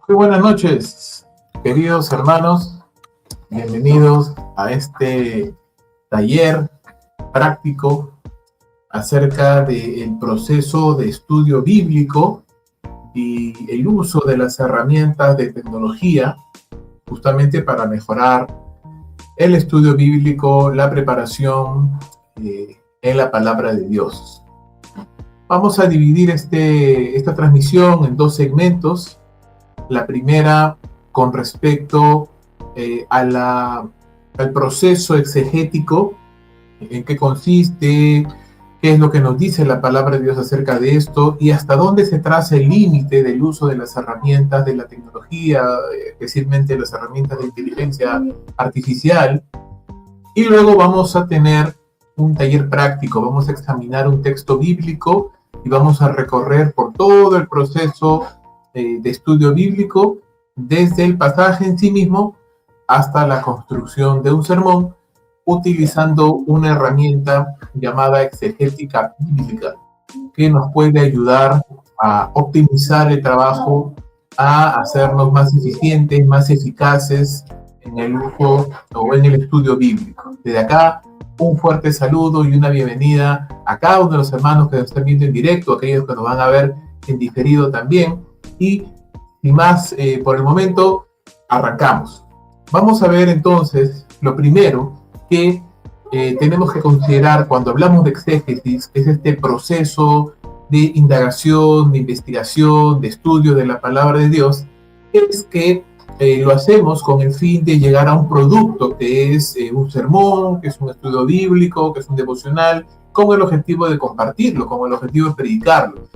Muy buenas noches, queridos hermanos. Bienvenidos a este taller práctico acerca del proceso de estudio bíblico y el uso de las herramientas de tecnología justamente para mejorar el estudio bíblico, la preparación en la palabra de Dios. Vamos a dividir esta transmisión en dos segmentos. La primera con respecto al proceso exegético, en qué consiste, qué es lo que nos dice la palabra de Dios acerca de esto y hasta dónde se traza el límite del uso de las herramientas de la tecnología, especialmente las herramientas de inteligencia artificial. Y luego vamos a tener un taller práctico, vamos a examinar un texto bíblico y vamos a recorrer por todo el proceso de estudio bíblico, desde el pasaje en sí mismo hasta la construcción de un sermón, utilizando una herramienta llamada exegética bíblica, que nos puede ayudar a optimizar el trabajo, a hacernos más eficientes, más eficaces en el uso o en el estudio bíblico. Desde acá, un fuerte saludo y una bienvenida a cada uno de los hermanos que nos están viendo en directo, aquellos que nos van a ver en diferido también. Y sin más por el momento, arrancamos. Vamos a ver entonces lo primero que tenemos que considerar cuando hablamos de exégesis, que es este proceso de indagación, de investigación, de estudio de la palabra de Dios, es que lo hacemos con el fin de llegar a un producto que es un sermón, que es un estudio bíblico, que es un devocional, con el objetivo de compartirlo, con el objetivo de predicarlo.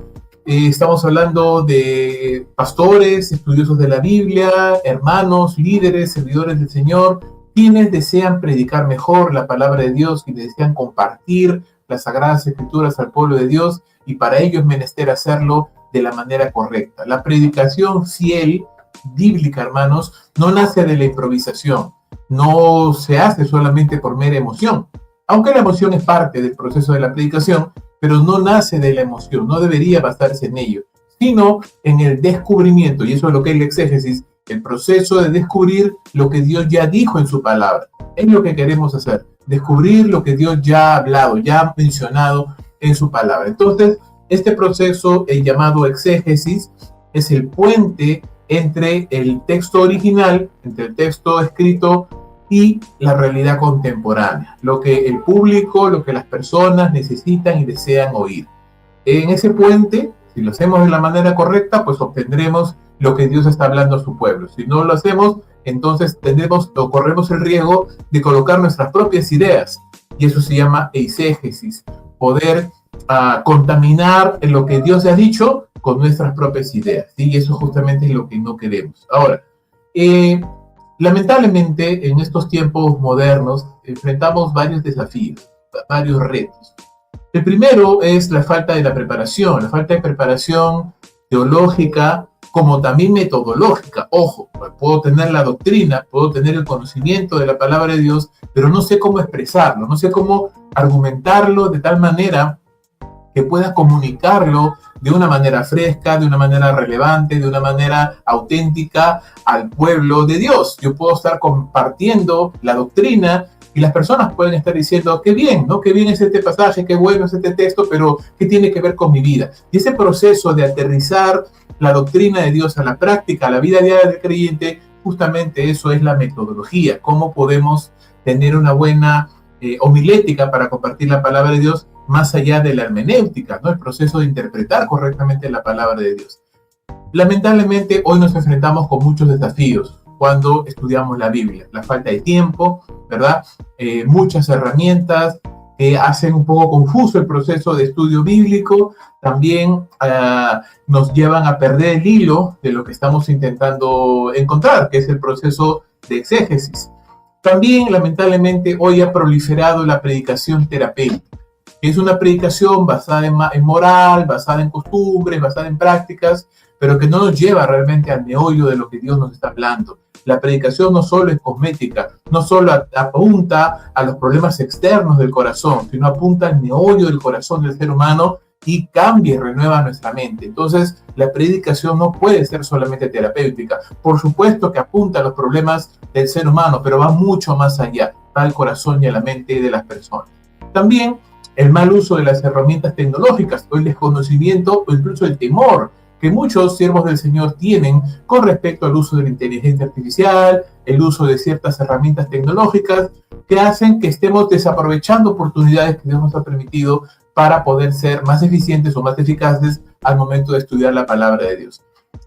Estamos hablando de pastores, estudiosos de la Biblia, hermanos, líderes, servidores del Señor, quienes desean predicar mejor la palabra de Dios, quienes desean compartir las Sagradas Escrituras al pueblo de Dios, y para ello es menester hacerlo de la manera correcta. La predicación fiel, bíblica, hermanos, no nace de la improvisación, no se hace solamente por mera emoción, aunque la emoción es parte del proceso de la predicación, pero no nace de la emoción, no debería basarse en ello, sino en el descubrimiento, y eso es lo que es la exégesis, el proceso de descubrir lo que Dios ya dijo en su palabra. Es lo que queremos hacer, descubrir lo que Dios ya ha hablado, ya ha mencionado en su palabra. Entonces, este proceso, el llamado exégesis, es el puente entre el texto original, entre el texto escrito y la realidad contemporánea, lo que el público, lo que las personas necesitan y desean oír. En ese puente, si lo hacemos de la manera correcta, pues obtendremos lo que Dios está hablando a su pueblo. Si no lo hacemos, entonces corremos el riesgo de colocar nuestras propias ideas, y eso se llama eisegesis, poder contaminar lo que Dios ha dicho con nuestras propias ideas, ¿sí? Y eso justamente es lo que no queremos. Ahora, lamentablemente, en estos tiempos modernos, enfrentamos varios desafíos. varios retos. El primero es la falta de la falta de preparación teológica como también metodológica. Ojo, puedo tener la doctrina, puedo tener el conocimiento de la palabra de Dios, pero no sé cómo expresarlo, no sé cómo argumentarlo de tal manera que pueda comunicarlo de una manera fresca, de una manera relevante, de una manera auténtica al pueblo de Dios. Yo puedo estar compartiendo la doctrina y las personas pueden estar diciendo, qué bien, ¿no? Qué bien es este pasaje, qué bueno es este texto, pero ¿qué tiene que ver con mi vida? Y ese proceso de aterrizar la doctrina de Dios a la práctica, a la vida diaria del creyente, justamente eso es la metodología. ¿Cómo podemos tener una buena homilética para compartir la palabra de Dios más allá de la hermenéutica, ¿no? El proceso de interpretar correctamente la palabra de Dios. Lamentablemente, hoy nos enfrentamos con muchos desafíos cuando estudiamos la Biblia. La falta de tiempo, ¿verdad? Muchas herramientas que hacen un poco confuso el proceso de estudio bíblico. También nos llevan a perder el hilo de lo que estamos intentando encontrar, que es el proceso de exégesis. También, lamentablemente, hoy ha proliferado la predicación terapéutica, que es una predicación basada en moral, basada en costumbres, basada en prácticas, pero que no nos lleva realmente al meollo de lo que Dios nos está hablando. La predicación no solo es cosmética, no solo apunta a los problemas externos del corazón, sino apunta al meollo del corazón del ser humano y cambia y renueva nuestra mente. Entonces, la predicación no puede ser solamente terapéutica. Por supuesto que apunta a los problemas del ser humano, pero va mucho más allá, va al corazón y a la mente de las personas. También el mal uso de las herramientas tecnológicas, o el desconocimiento o incluso el temor que muchos siervos del Señor tienen con respecto al uso de la inteligencia artificial, el uso de ciertas herramientas tecnológicas que hacen que estemos desaprovechando oportunidades que Dios nos ha permitido para poder ser más eficientes o más eficaces al momento de estudiar la palabra de Dios.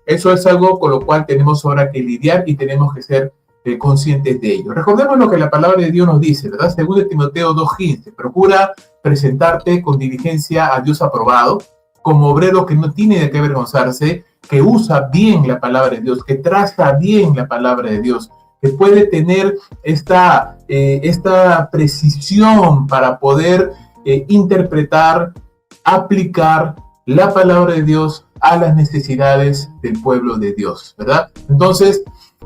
Eso es algo con lo cual tenemos ahora que lidiar y tenemos que ser conscientes de ello. Recordemos lo que la palabra de Dios nos dice, ¿verdad? Según de Timoteo 2:15, procura presentarte con diligencia a Dios aprobado, como obrero que no tiene de qué avergonzarse, que usa bien la palabra de Dios, que traza bien la palabra de Dios, que puede tener esta precisión para poder interpretar, aplicar la palabra de Dios a las necesidades del pueblo de Dios, ¿verdad? Entonces,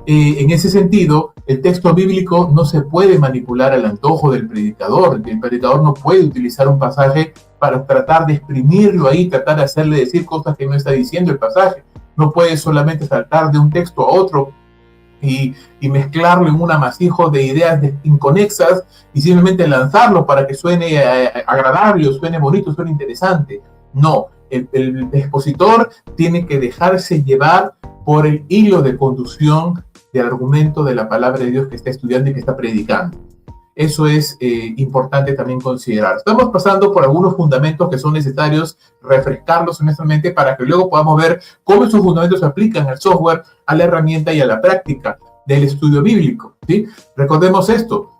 en ese sentido, el texto bíblico no se puede manipular al antojo del predicador. El predicador no puede utilizar un pasaje para tratar de exprimirlo ahí, tratar de hacerle decir cosas que no está diciendo el pasaje. No puede solamente saltar de un texto a otro y mezclarlo en un amasijo de ideas inconexas y simplemente lanzarlo para que suene agradable o suene bonito, suene interesante. No, el expositor tiene que dejarse llevar por el hilo de conducción del argumento de la palabra de Dios que está estudiando y que está predicando. Eso es importante también considerar. Estamos pasando por algunos fundamentos que son necesarios refrescarlos honestamente para que luego podamos ver cómo esos fundamentos se aplican al software, a la herramienta y a la práctica del estudio bíblico, ¿sí? Recordemos esto.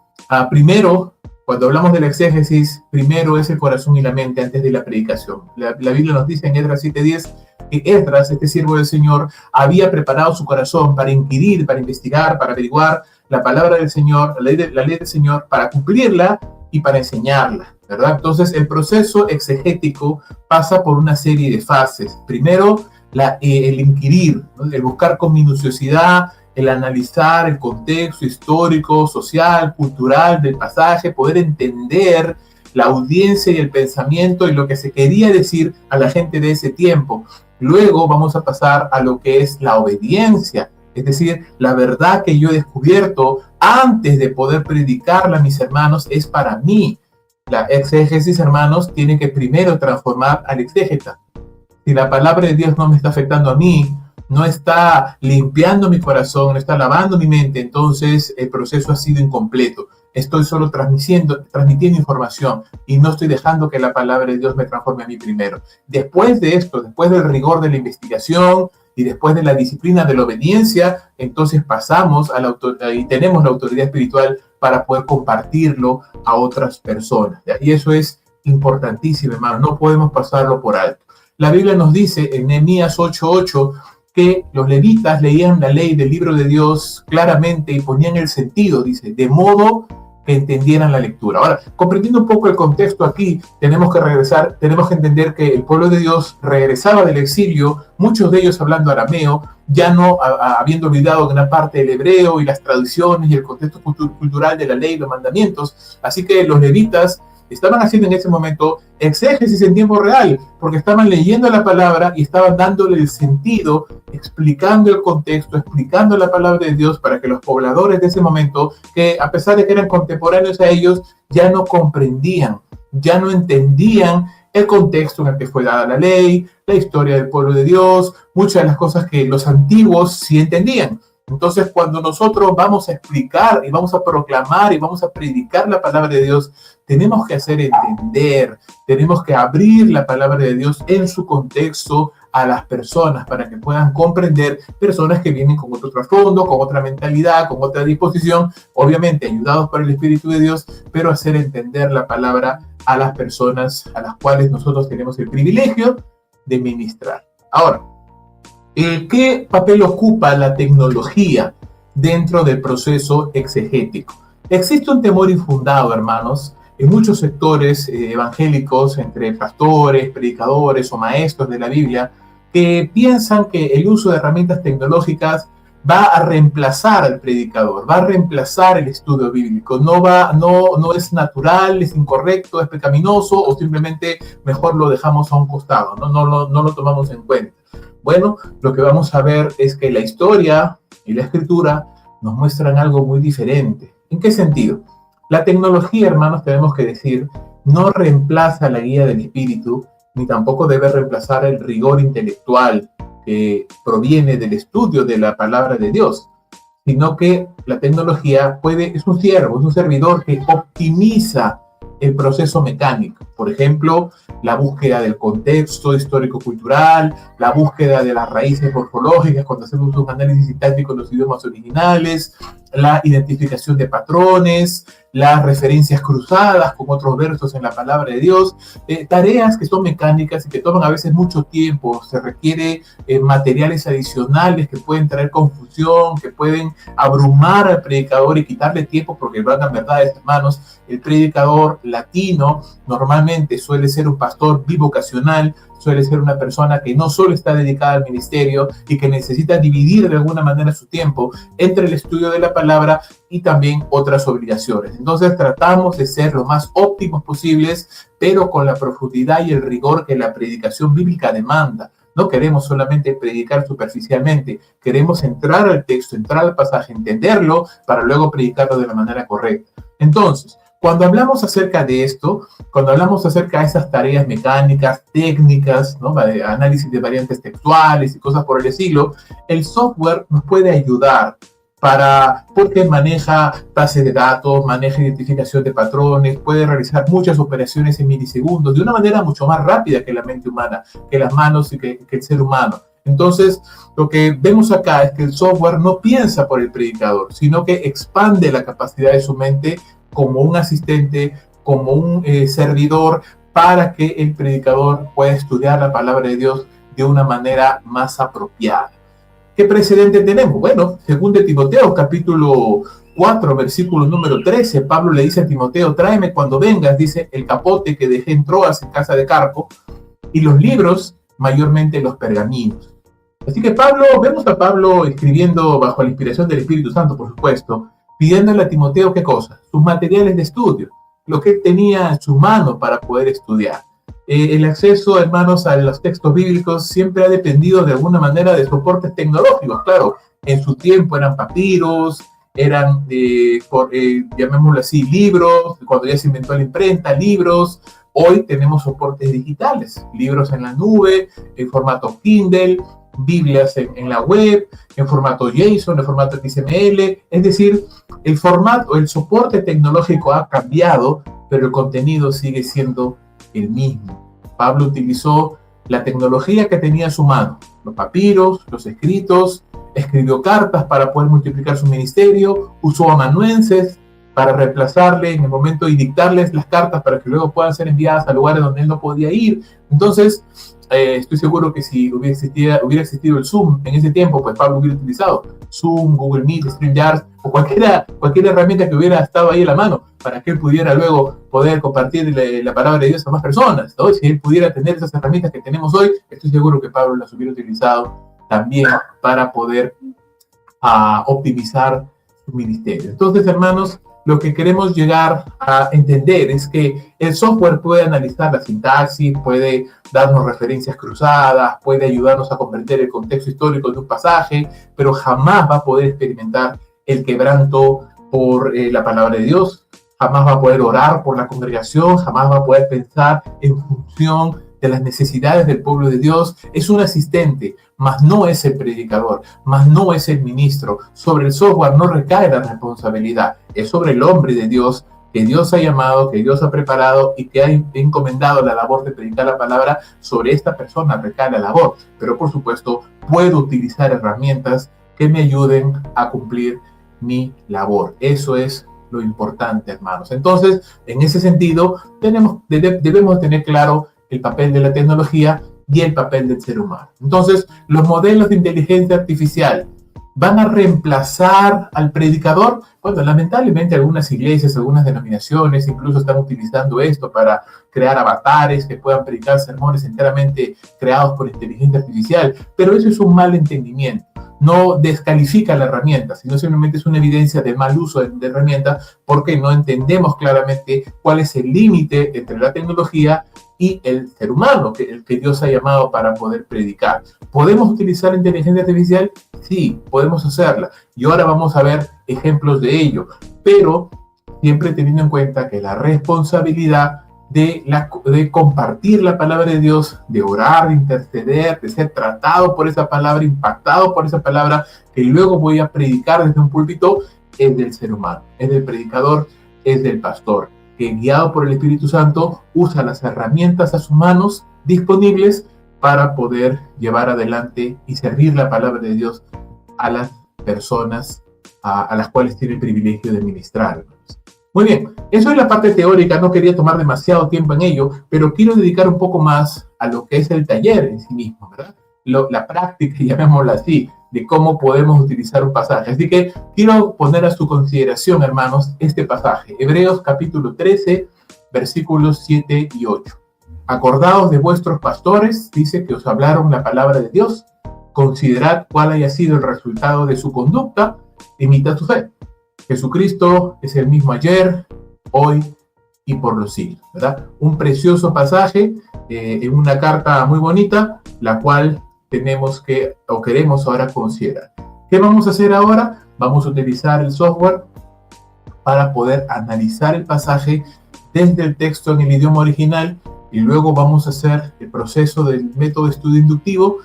Primero, cuando hablamos de la exégesis, primero es el corazón y la mente antes de la predicación. La Biblia nos dice en Esdras 7:10 que Esdras, este siervo del Señor, había preparado su corazón para inquirir, para investigar, para averiguar la palabra del Señor, la ley del Señor, para cumplirla y para enseñarla, ¿verdad? Entonces, el proceso exegético pasa por una serie de fases. Primero, el inquirir, ¿no? El buscar con minuciosidad, el analizar el contexto histórico, social, cultural del pasaje, poder entender la audiencia y el pensamiento y lo que se quería decir a la gente de ese tiempo. Luego vamos a pasar a lo que es la obediencia, es decir, la verdad que yo he descubierto antes de poder predicarla a mis hermanos es para mí. La exégesis, hermanos, tiene que primero transformar al exégeta. Si la palabra de Dios no me está afectando a mí, no está limpiando mi corazón, no está lavando mi mente, entonces el proceso ha sido incompleto. Estoy solo transmitiendo información y no estoy dejando que la palabra de Dios me transforme a mí primero. Después de esto, después del rigor de la investigación y después de la disciplina de la obediencia, entonces pasamos a la autoridad y tenemos la autoridad espiritual para poder compartirlo a otras personas, ¿ya? Y eso es importantísimo, hermano, no podemos pasarlo por alto. La Biblia nos dice en Nehemías 8:8 que los levitas leían la ley del libro de Dios claramente y ponían el sentido, dice, de modo que entendieran la lectura. Ahora, comprendiendo un poco el contexto aquí, tenemos que entender que el pueblo de Dios regresaba del exilio, muchos de ellos hablando arameo, ya no habiendo olvidado gran parte del hebreo y las tradiciones y el contexto cultural de la ley y los mandamientos. Así que los levitas estaban haciendo en ese momento exégesis en tiempo real, porque estaban leyendo la palabra y estaban dándole el sentido, explicando el contexto, explicando la palabra de Dios para que los pobladores de ese momento, que a pesar de que eran contemporáneos a ellos, ya no comprendían, ya no entendían el contexto en el que fue dada la ley, la historia del pueblo de Dios, muchas de las cosas que los antiguos sí entendían. Entonces, cuando nosotros vamos a explicar y vamos a proclamar y vamos a predicar la palabra de Dios, tenemos que hacer entender, tenemos que abrir la palabra de Dios en su contexto a las personas para que puedan comprender, personas que vienen con otro trasfondo, con otra mentalidad, con otra disposición, obviamente ayudados por el Espíritu de Dios, pero hacer entender la palabra a las personas a las cuales nosotros tenemos el privilegio de ministrar. Ahora, ¿qué papel ocupa la tecnología dentro del proceso exegético? Existe un temor infundado, hermanos, en muchos sectores evangélicos, entre pastores, predicadores o maestros de la Biblia, que piensan que el uso de herramientas tecnológicas va a reemplazar al predicador, va a reemplazar el estudio bíblico, no es natural, es incorrecto, es pecaminoso, o simplemente mejor lo dejamos a un costado, no lo tomamos en cuenta. Bueno, lo que vamos a ver es que la historia y la escritura nos muestran algo muy diferente. ¿En qué sentido? La tecnología, hermanos, tenemos que decir, no reemplaza la guía del espíritu, ni tampoco debe reemplazar el rigor intelectual que proviene del estudio de la palabra de Dios, sino que la tecnología es un siervo, es un servidor que optimiza el proceso mecánico. Por ejemplo, la búsqueda del contexto histórico-cultural, la búsqueda de las raíces morfológicas cuando hacemos un análisis sintáctico en los idiomas originales, la identificación de patrones, las referencias cruzadas con otros versos en la palabra de Dios, tareas que son mecánicas y que toman a veces mucho tiempo. Se requiere materiales adicionales que pueden traer confusión, que pueden abrumar al predicador y quitarle tiempo, porque valgan verdades, hermanos, el predicador latino normalmente suele ser un pastor bivocacional, suele ser una persona que no solo está dedicada al ministerio y que necesita dividir de alguna manera su tiempo entre el estudio de la palabra y también otras obligaciones. Entonces tratamos de ser lo más óptimos posibles, pero con la profundidad y el rigor que la predicación bíblica demanda. No queremos solamente predicar superficialmente, queremos entrar al texto, entrar al pasaje, entenderlo para luego predicarlo de la manera correcta. Entonces, cuando hablamos acerca de esto, cuando hablamos acerca de esas tareas mecánicas, técnicas, ¿no?, de análisis de variantes textuales y cosas por el estilo, el software nos puede ayudar porque maneja bases de datos, maneja identificación de patrones, puede realizar muchas operaciones en milisegundos de una manera mucho más rápida que la mente humana, que las manos y que el ser humano. Entonces, lo que vemos acá es que el software no piensa por el predicador, sino que expande la capacidad de su mente como un asistente, como un servidor, para que el predicador pueda estudiar la palabra de Dios de una manera más apropiada. ¿Qué precedente tenemos? Bueno, según de Timoteo, capítulo 4, versículo número 13, Pablo le dice a Timoteo: tráeme cuando vengas, dice, el capote que dejé en Troas, en casa de Carpo, y los libros, mayormente los pergaminos. Así que vemos a Pablo escribiendo bajo la inspiración del Espíritu Santo, por supuesto, pidiéndole a Timoteo, ¿qué cosa? Sus materiales de estudio, lo que él tenía en su mano para poder estudiar. El acceso, hermanos, a los textos bíblicos siempre ha dependido de alguna manera de soportes tecnológicos. Claro, en su tiempo eran papiros, eran, llamémoslo así, libros, cuando ya se inventó la imprenta, libros. Hoy tenemos soportes digitales, libros en la nube, en formato Kindle, Biblias en la web, en formato JSON, en formato XML. Es decir, el soporte tecnológico ha cambiado, pero el contenido sigue siendo el mismo. Pablo utilizó la tecnología que tenía en su mano, los papiros, los escritos, escribió cartas para poder multiplicar su ministerio, usó amanuenses para reemplazarle en el momento y dictarles las cartas para que luego puedan ser enviadas a lugares donde él no podía ir. Entonces, estoy seguro que si hubiera existido el Zoom en ese tiempo, pues Pablo hubiera utilizado Zoom, Google Meet, StreamYard o cualquier herramienta que hubiera estado ahí a la mano para que él pudiera luego poder compartir la palabra de Dios a más personas, ¿no? Si él pudiera tener esas herramientas que tenemos hoy, estoy seguro que Pablo las hubiera utilizado también para poder optimizar su ministerio. Entonces, hermanos, lo que queremos llegar a entender es que el software puede analizar la sintaxis, puede darnos referencias cruzadas, puede ayudarnos a comprender el contexto histórico de un pasaje, pero jamás va a poder experimentar el quebranto por la palabra de Dios, jamás va a poder orar por la congregación, jamás va a poder pensar en función de las necesidades del pueblo de Dios. Es un asistente, mas no es el predicador, mas no es el ministro. Sobre el software no recae la responsabilidad, es sobre el hombre de Dios que Dios ha llamado, que Dios ha preparado y que ha encomendado la labor de predicar la palabra. Sobre esta persona recae la labor, pero por supuesto puedo utilizar herramientas que me ayuden a cumplir mi labor. Eso es lo importante, hermanos. Entonces, en ese sentido, debemos tener claro el papel de la tecnología y el papel del ser humano. Entonces, los modelos de inteligencia artificial van a reemplazar al predicador. Bueno, lamentablemente algunas iglesias, algunas denominaciones incluso están utilizando esto para crear avatares que puedan predicar sermones enteramente creados por inteligencia artificial, pero eso es un mal entendimiento. No descalifica la herramienta, sino simplemente es una evidencia de mal uso de herramienta porque no entendemos claramente cuál es el límite entre la tecnología y el ser humano, el que Dios ha llamado para poder predicar. ¿Podemos utilizar inteligencia artificial? Sí, podemos hacerla. Y ahora vamos a ver ejemplos de ello, pero siempre teniendo en cuenta que la responsabilidad de compartir la palabra de Dios, de orar, de interceder, de ser tratado por esa palabra, impactado por esa palabra, que luego voy a predicar desde un púlpito, es del ser humano, es del predicador, es del pastor, que guiado por el Espíritu Santo usa las herramientas a sus manos disponibles para poder llevar adelante y servir la palabra de Dios a las personas a las cuales tiene el privilegio de ministrar. Muy bien, eso es la parte teórica, no quería tomar demasiado tiempo en ello, pero quiero dedicar un poco más a lo que es el taller en sí mismo, ¿verdad? La práctica, llamémosla así, de cómo podemos utilizar un pasaje. Así que quiero poner a su consideración, hermanos, este pasaje. Hebreos capítulo 13, versículos 7 y 8. Acordaos de vuestros pastores, dice, que os hablaron la palabra de Dios. Considerad cuál haya sido el resultado de su conducta, imitad su fe. Jesucristo es el mismo ayer, hoy y por los siglos, ¿verdad? Un precioso pasaje en una carta muy bonita, la cual tenemos que o queremos ahora considerar. ¿Qué vamos a hacer ahora? Vamos a utilizar el software para poder analizar el pasaje desde el texto en el idioma original y luego vamos a hacer el proceso del método de estudio inductivo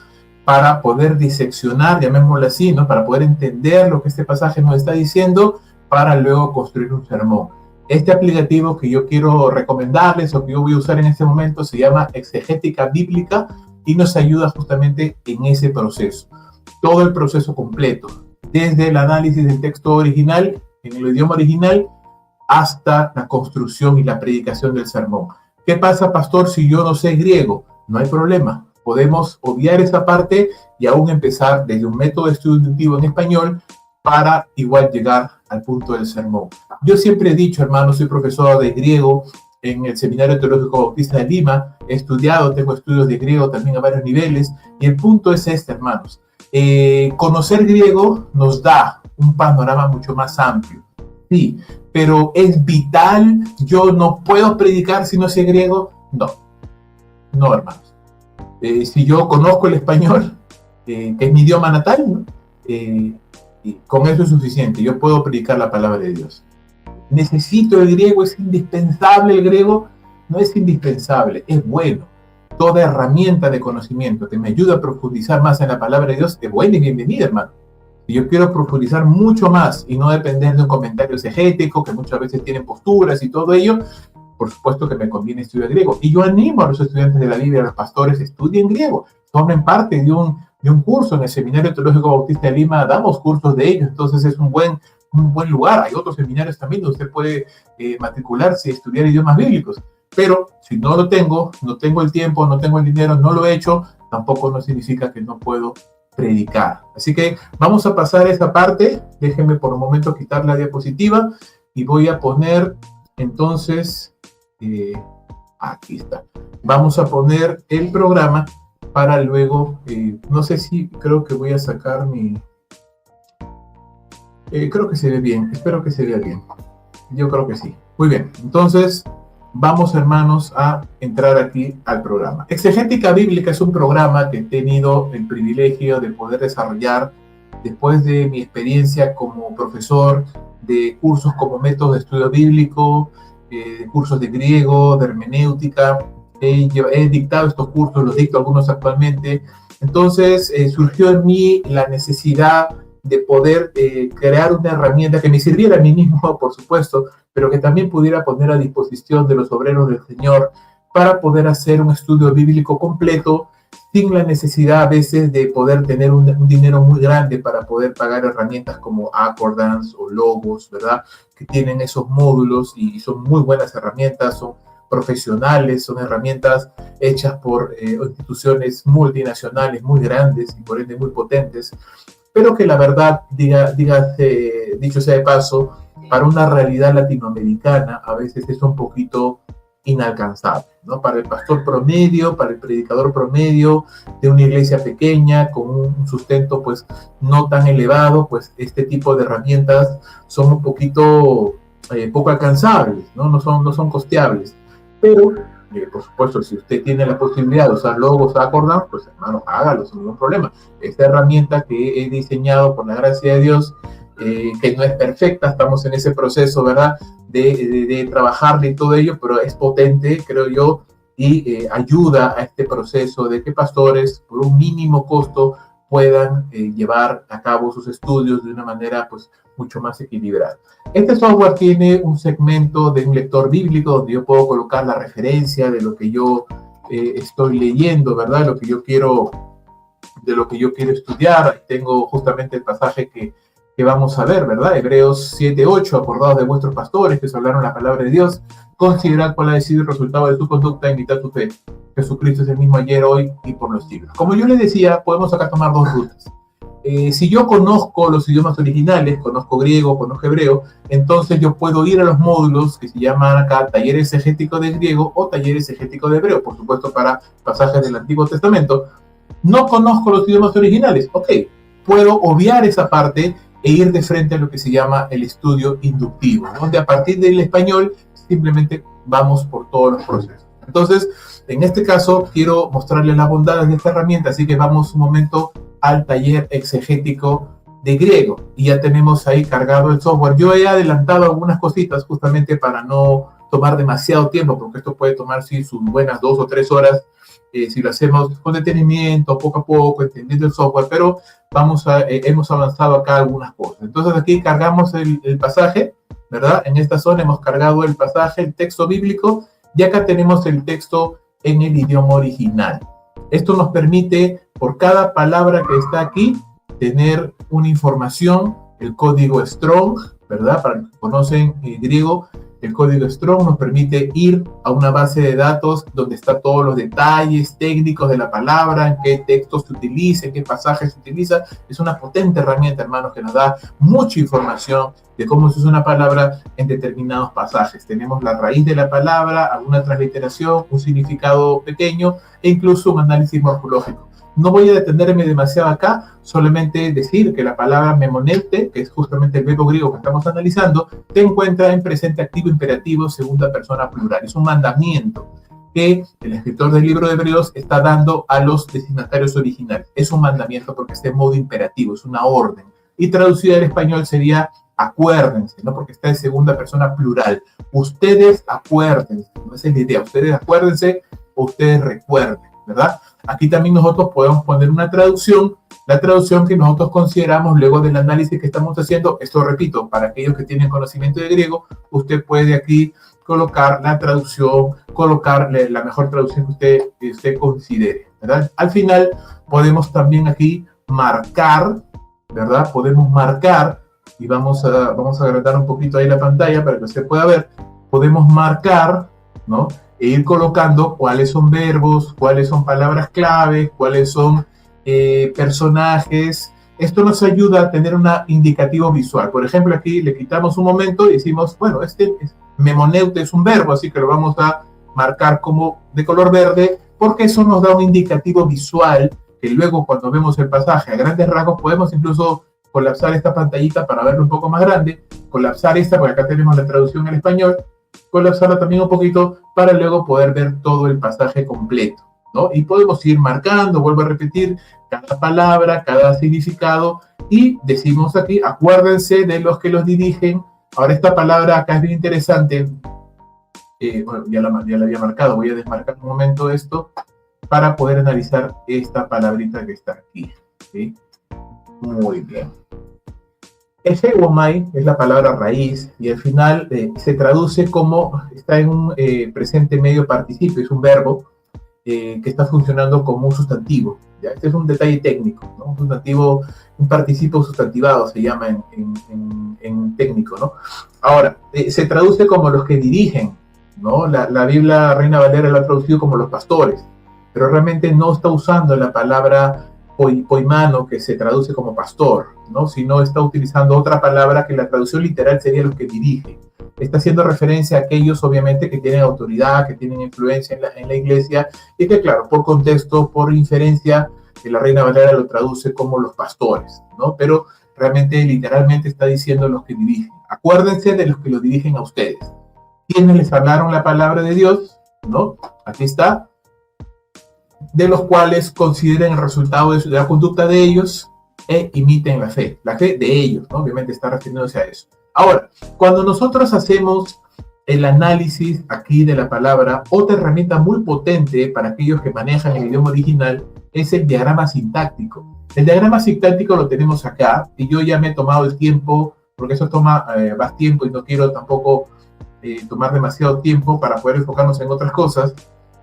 para poder diseccionar, llamémoslo así, ¿no? Para poder entender lo que este pasaje nos está diciendo para luego construir un sermón. Este aplicativo que yo quiero recomendarles o que yo voy a usar en este momento se llama Exegética Bíblica y nos ayuda justamente en ese proceso. Todo el proceso completo, desde el análisis del texto original, en el idioma original, hasta la construcción y la predicación del sermón. ¿Qué pasa, pastor, si yo no sé griego? No hay problema. Podemos obviar esa parte y aún empezar desde un método de estudio inductivo en español para igual llegar al punto del sermón. Yo siempre he dicho, hermano, soy profesor de griego en el Seminario Teológico Bautista de Lima, he estudiado, tengo estudios de griego también a varios niveles, y el punto es este, hermanos. Conocer griego nos da un panorama mucho más amplio, sí, pero es vital, yo no puedo predicar si no sé griego, no, hermanos. Si yo conozco el español, que es mi idioma natal, ¿no? Y con eso es suficiente, yo puedo predicar la palabra de Dios. ¿Necesito el griego? ¿Es indispensable el griego? No es indispensable, es bueno. Toda herramienta de conocimiento que me ayuda a profundizar más en la palabra de Dios es buena y bienvenida, hermano. Si yo quiero profundizar mucho más y no depender de un comentario exegético que muchas veces tienen posturas y todo ello, por supuesto que me conviene estudiar griego. Y yo animo a los estudiantes de la Biblia, a los pastores, estudien griego. Formen parte de un curso en el Seminario Teológico Bautista de Lima, damos cursos de ellos, entonces es un buen un buen lugar. Hay otros seminarios también donde usted puede matricularse y estudiar idiomas bíblicos. Pero si no lo tengo, no tengo el tiempo, no tengo el dinero, no lo he hecho, tampoco no significa que no puedo predicar. Así que vamos a pasar esa parte. Déjenme por un momento quitar la diapositiva y voy a poner entonces, aquí está. Vamos a poner el programa para luego, no sé si, creo que voy a sacar mi... creo que se ve bien, espero que se vea bien. Yo creo que sí. Muy bien, entonces vamos, hermanos, a entrar aquí al programa. Exegética Bíblica es un programa que he tenido el privilegio de poder desarrollar después de mi experiencia como profesor de cursos como métodos de estudio bíblico, de cursos de griego, de hermenéutica. He dictado estos cursos, los dicto algunos actualmente. Entonces surgió en mí la necesidad de poder crear una herramienta que me sirviera a mí mismo, por supuesto, pero que también pudiera poner a disposición de los obreros del Señor para poder hacer un estudio bíblico completo, sin la necesidad a veces de poder tener un dinero muy grande para poder pagar herramientas como Accordance o Logos, ¿verdad? Que tienen esos módulos y son muy buenas herramientas, son profesionales, son herramientas hechas por instituciones multinacionales muy grandes y por ende muy potentes, pero que la verdad, dicho sea de paso, para una realidad latinoamericana a veces es un poquito inalcanzable, ¿no? Para el pastor promedio, para el predicador promedio de una iglesia pequeña con un sustento pues no tan elevado, pues este tipo de herramientas son un poquito poco alcanzables, ¿no? No son costeables, pero por supuesto, si usted tiene la posibilidad de usar Logos, Accordance, pues hermano, hágalo sin ningún problema. Esta herramienta que he diseñado por la gracia de Dios, que no es perfecta, estamos en ese proceso, ¿verdad? De trabajarle y todo ello, pero es potente, creo yo, y ayuda a este proceso de que pastores, por un mínimo costo, puedan llevar a cabo sus estudios de una manera, pues, mucho más equilibrada. Este software tiene un segmento de un lector bíblico donde yo puedo colocar la referencia de lo que yo estoy leyendo, ¿verdad? De lo que yo quiero estudiar. Tengo justamente el pasaje que vamos a ver, ¿verdad? Hebreos 7:8, acordados de vuestros pastores que os hablaron la palabra de Dios, considerad cuál ha sido el resultado de su conducta e imitad su fe. Jesucristo es el mismo ayer, hoy y por los siglos. Como yo les decía, podemos acá tomar dos rutas. Si yo conozco los idiomas originales, conozco griego, conozco hebreo, entonces yo puedo ir a los módulos que se llaman acá taller exegético de griego o taller exegético de hebreo, por supuesto para pasajes del Antiguo Testamento. No conozco los idiomas originales, ok, puedo obviar esa parte e ir de frente a lo que se llama el estudio inductivo, donde a partir del español simplemente vamos por todos los procesos. Entonces, en este caso, quiero mostrarles las bondades de esta herramienta, así que vamos un momento al taller exegético de griego, y ya tenemos ahí cargado el software. Yo he adelantado algunas cositas justamente para no tomar demasiado tiempo, porque esto puede tomar sí, sus buenas 2 o 3 horas, si lo hacemos con detenimiento, poco a poco, entendiendo el software, pero hemos avanzado acá algunas cosas. Entonces aquí cargamos el pasaje, ¿verdad? En esta zona hemos cargado el pasaje, el texto bíblico, y acá tenemos el texto en el idioma original. Esto nos permite, por cada palabra que está aquí, tener una información, el código Strong, ¿verdad? Para los que conocen griego, el código Strong nos permite ir a una base de datos donde están todos los detalles técnicos de la palabra, en qué textos se utiliza, en qué pasajes se utiliza. Es una potente herramienta, hermanos, que nos da mucha información de cómo se usa una palabra en determinados pasajes. Tenemos la raíz de la palabra, alguna transliteración, un significado pequeño e incluso un análisis morfológico. No voy a detenerme demasiado acá, solamente decir que la palabra memonete, que es justamente el verbo griego que estamos analizando, se encuentra en presente activo imperativo segunda persona plural. Es un mandamiento que el escritor del libro de Hebreos está dando a los destinatarios originales. Es un mandamiento porque está en modo imperativo, es una orden. Y traducida al español sería acuérdense, ¿no? Porque está en segunda persona plural. Ustedes acuérdense, no esa es la idea. Ustedes acuérdense o ustedes recuerden, ¿verdad? Aquí también nosotros podemos poner una traducción, la traducción que nosotros consideramos luego del análisis que estamos haciendo. Esto repito, para aquellos que tienen conocimiento de griego, usted puede aquí colocar la traducción, colocarle la mejor traducción que usted considere, ¿verdad? Al final podemos también aquí marcar, ¿verdad? Podemos marcar y vamos a agrandar un poquito ahí la pantalla para que usted pueda ver, podemos marcar, ¿no? E ir colocando cuáles son verbos, cuáles son palabras clave, cuáles son personajes. Esto nos ayuda a tener un indicativo visual. Por ejemplo, aquí le quitamos un momento y decimos, bueno, memoneute es un verbo, así que lo vamos a marcar como de color verde, porque eso nos da un indicativo visual que luego cuando vemos el pasaje a grandes rasgos podemos incluso colapsar esta pantallita para verlo un poco más grande, colapsar esta, porque acá tenemos la traducción en español, colapsarla también un poquito para luego poder ver todo el pasaje completo, ¿no? Y podemos ir marcando, vuelvo a repetir, cada palabra, cada significado, y decimos aquí, acuérdense de los que los dirigen. Ahora esta palabra acá es bien interesante, bueno, ya la había marcado, voy a desmarcar un momento esto para poder analizar esta palabrita que está aquí, ¿sí? Muy bien. Efewomai es la palabra raíz y al final se traduce como, está en un presente medio participio, es un verbo que está funcionando como un sustantivo. ¿Ya? Este es un detalle técnico, ¿no? Un sustantivo, un participio sustantivado se llama en técnico, ¿no? Ahora, se traduce como los que dirigen, ¿no? La Biblia Reina Valera lo ha traducido como los pastores, pero realmente no está usando la palabra poimano, que se traduce como pastor, ¿no? Sino está utilizando otra palabra que la traducción literal sería los que dirigen. Está haciendo referencia a aquellos, obviamente, que tienen autoridad, que tienen influencia en la iglesia, y que, claro, por contexto, por inferencia, la Reina Valera lo traduce como los pastores, ¿no? Pero realmente, literalmente, está diciendo los que dirigen. Acuérdense de los que lo dirigen a ustedes. ¿Quiénes les hablaron la palabra de Dios? ¿No? Aquí está. De los cuales consideren el resultado de la conducta de ellos e imiten la fe de ellos, ¿no? Obviamente está refiriéndose a eso. Ahora, cuando nosotros hacemos el análisis aquí de la palabra, otra herramienta muy potente para aquellos que manejan el idioma original es el diagrama sintáctico. El diagrama sintáctico lo tenemos acá y yo ya me he tomado el tiempo, porque eso toma más tiempo y no quiero tampoco tomar demasiado tiempo para poder enfocarnos en otras cosas.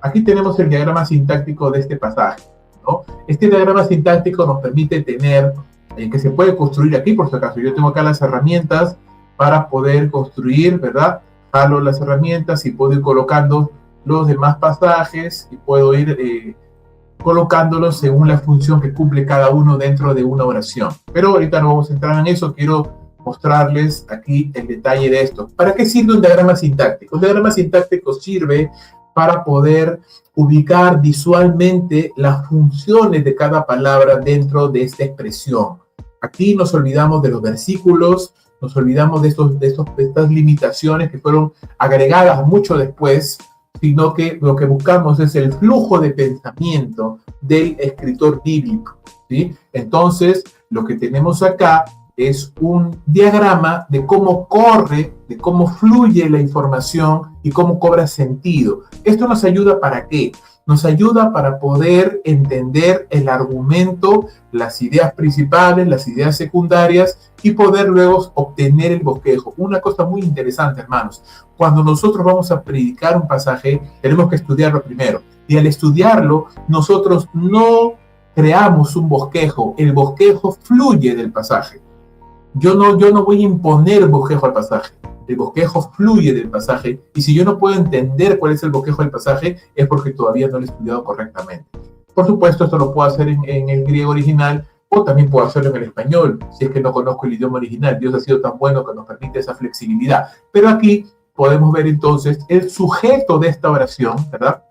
Aquí tenemos el diagrama sintáctico de este pasaje, ¿no? Este diagrama sintáctico nos permite tener, que se puede construir aquí, por si acaso. Yo tengo acá las herramientas para poder construir, ¿verdad? Jalo las herramientas y puedo ir colocando los demás pasajes y puedo ir colocándolos según la función que cumple cada uno dentro de una oración. Pero ahorita no vamos a entrar en eso, quiero mostrarles aquí el detalle de esto. ¿Para qué sirve un diagrama sintáctico? Un diagrama sintáctico sirve para poder ubicar visualmente las funciones de cada palabra dentro de esta expresión. Aquí nos olvidamos de los versículos, nos olvidamos de estas limitaciones que fueron agregadas mucho después, sino que lo que buscamos es el flujo de pensamiento del escritor bíblico, ¿sí? Entonces, lo que tenemos acá es un diagrama de cómo corre, de cómo fluye la información y cómo cobra sentido. ¿Esto nos ayuda para qué? Nos ayuda para poder entender el argumento, las ideas principales, las ideas secundarias y poder luego obtener el bosquejo. Una cosa muy interesante, hermanos, cuando nosotros vamos a predicar un pasaje, tenemos que estudiarlo primero. Y al estudiarlo, nosotros no creamos un bosquejo, el bosquejo fluye del pasaje. Yo no voy a imponer bosquejo al pasaje. El bosquejo fluye del pasaje, y si yo no puedo entender cuál es el bosquejo del pasaje, es porque todavía no lo he estudiado correctamente. Por supuesto, esto lo puedo hacer en el griego original, o también puedo hacerlo en el español, si es que no conozco el idioma original. Dios ha sido tan bueno que nos permite esa flexibilidad. Pero aquí podemos ver entonces el sujeto de esta oración, ¿verdad?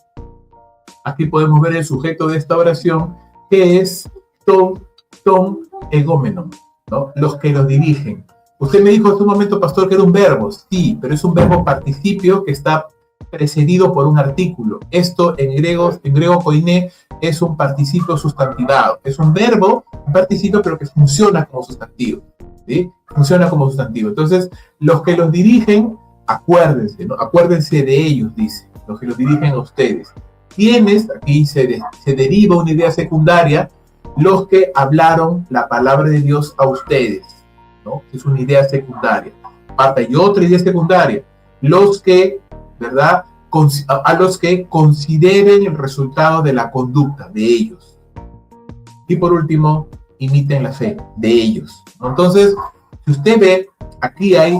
Aquí podemos ver el sujeto de esta oración, que es ton egómeno, ¿no? Los que los dirigen. Usted me dijo hace un momento, pastor, que era un verbo. Sí, pero es un verbo participio que está precedido por un artículo. Esto en griego koiné, es un participio sustantivado. Es un verbo, un participio, pero que funciona como sustantivo, ¿sí? Funciona como sustantivo. Entonces, los que los dirigen, acuérdense, ¿no? Acuérdense de ellos, dice. Los que los dirigen a ustedes. ¿Quiénes? Aquí se deriva una idea secundaria. Los que hablaron la palabra de Dios a ustedes, ¿no? Es una idea secundaria. Aparte hay otra idea secundaria. Los que, ¿verdad? A los que consideren el resultado de la conducta de ellos. Y por último, imiten la fe de ellos, ¿no? Entonces, si Si usted ve, aquí hay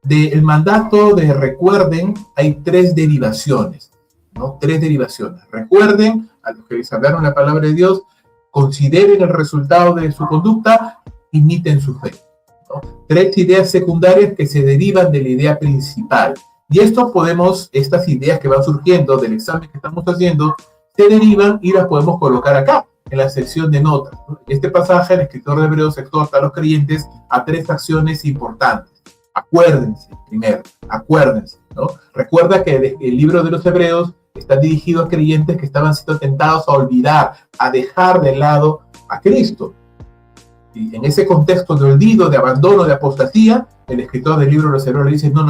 del mandato de recuerden, hay 3 derivaciones, ¿no? 3 derivaciones. Recuerden, a los que les hablaron la palabra de Dios, consideren el resultado de su conducta, imiten su fe, ¿no? 3 ideas secundarias que se derivan de la idea principal. Y estas ideas que van surgiendo del examen que estamos haciendo, se derivan y las podemos colocar acá, en la sección de notas, ¿no? Este pasaje, el escritor de Hebreos exhorta a los creyentes a 3 acciones importantes. Acuérdense, primero, acuérdense, ¿no? Recuerda que el libro de los Hebreos está dirigido a creyentes que estaban siendo tentados a olvidar, a dejar de lado a Cristo. Y en ese contexto de olvido, de abandono, de apostasía, el escritor del libro de los Hebreos le dice, no,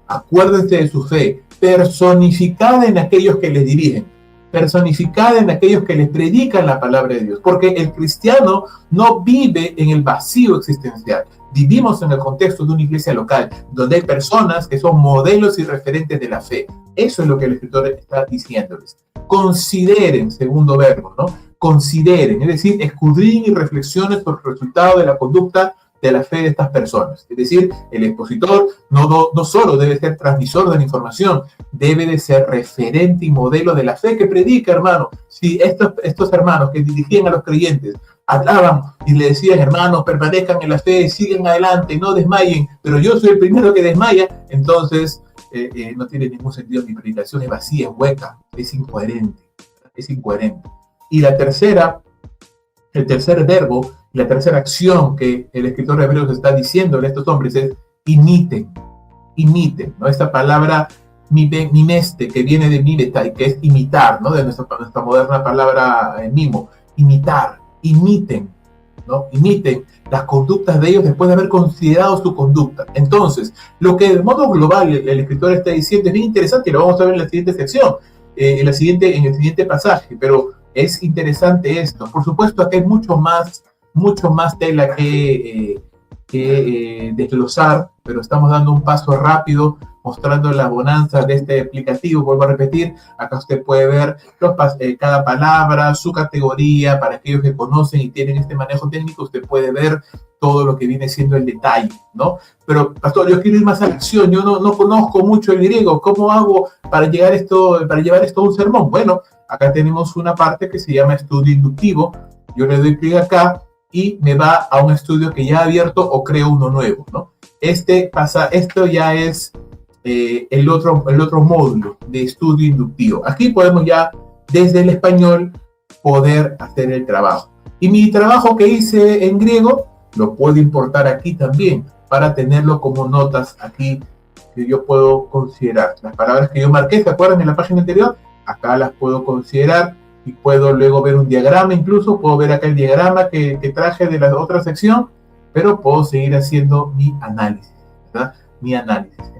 acuérdense de su fe, personificada en aquellos que les dirigen, personificada en aquellos que les predican la palabra de Dios, porque el cristiano no vive en el vacío existencial. Vivimos en el contexto de una iglesia local, donde hay personas que son modelos y referentes de la fe. Eso es lo que el escritor está diciéndoles. Consideren, segundo verbo, ¿no? Consideren, es decir, escudriñen y reflexionen sobre el resultado de la conducta de la fe de estas personas. Es decir, el expositor no solo debe ser transmisor de la información, debe de ser referente y modelo de la fe que predica, hermano. Si estos hermanos que dirigían a los creyentes hablaban y le decían, hermanos, permanezcan en la fe, sigan adelante, no desmayen, pero yo soy el primero que desmaya, entonces no tiene ningún sentido. Mi predicación es vacía, es hueca, es incoherente. Y el tercer verbo, la tercera acción que el escritor de Hebreos está diciendo a estos hombres es imiten, ¿no? Esta palabra mimeste, que viene de mimetai, que es imitar, ¿no? De nuestra moderna palabra mimo, imiten, ¿no? Imiten las conductas de ellos después de haber considerado su conducta. Entonces, lo que de modo global el escritor está diciendo es bien interesante y lo vamos a ver en la siguiente sección, en el siguiente pasaje, pero es interesante esto. Por supuesto, aquí hay mucho más tela que desglosar, pero estamos dando un paso rápido mostrando la bonanza de este aplicativo. Vuelvo a repetir, acá usted puede ver cada palabra, su categoría, para aquellos que conocen y tienen este manejo técnico, usted puede ver todo lo que viene siendo el detalle, ¿no? Pero, pastor, yo quiero ir más a la acción, yo no conozco mucho el griego, ¿cómo hago para llevar esto a un sermón? Bueno, acá tenemos una parte que se llama estudio inductivo. Yo le doy clic acá y me va a un estudio que ya ha abierto o creo uno nuevo, ¿no? Esto ya es el otro módulo de estudio inductivo. Aquí podemos ya, desde el español, poder hacer el trabajo. Y mi trabajo que hice en griego, lo puedo importar aquí también, para tenerlo como notas aquí, que yo puedo considerar. Las palabras que yo marqué, ¿se acuerdan en la página anterior? Acá las puedo considerar y puedo luego ver un diagrama, incluso puedo ver acá el diagrama que traje de la otra sección, pero puedo seguir haciendo mi análisis, ¿verdad?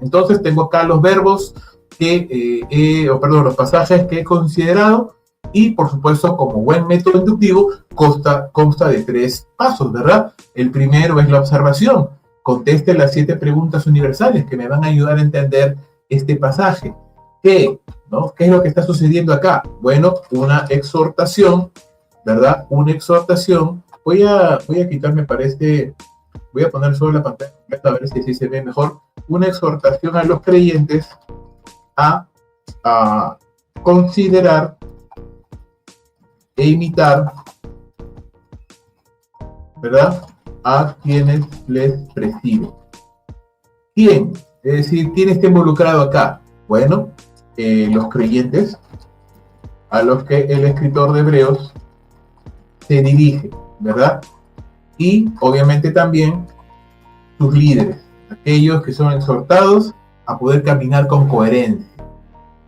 Entonces tengo acá los verbos los pasajes que he considerado y, por supuesto, como buen método inductivo, consta de 3 pasos, ¿verdad? El primero es la observación. Conteste las 7 preguntas universales que me van a ayudar a entender este pasaje. ¿Qué es lo que está sucediendo acá? Bueno, una exhortación, ¿verdad? Una exhortación. Voy a quitarme para voy a poner solo la pantalla completa a ver si así se ve mejor. Una exhortación a los creyentes a considerar e imitar, ¿verdad?, a quienes les presiden. ¿Quién? Es decir, ¿quién está involucrado acá? Bueno, los creyentes a los que el escritor de Hebreos se dirige, ¿verdad? Y obviamente también sus líderes, aquellos que son exhortados a poder caminar con coherencia.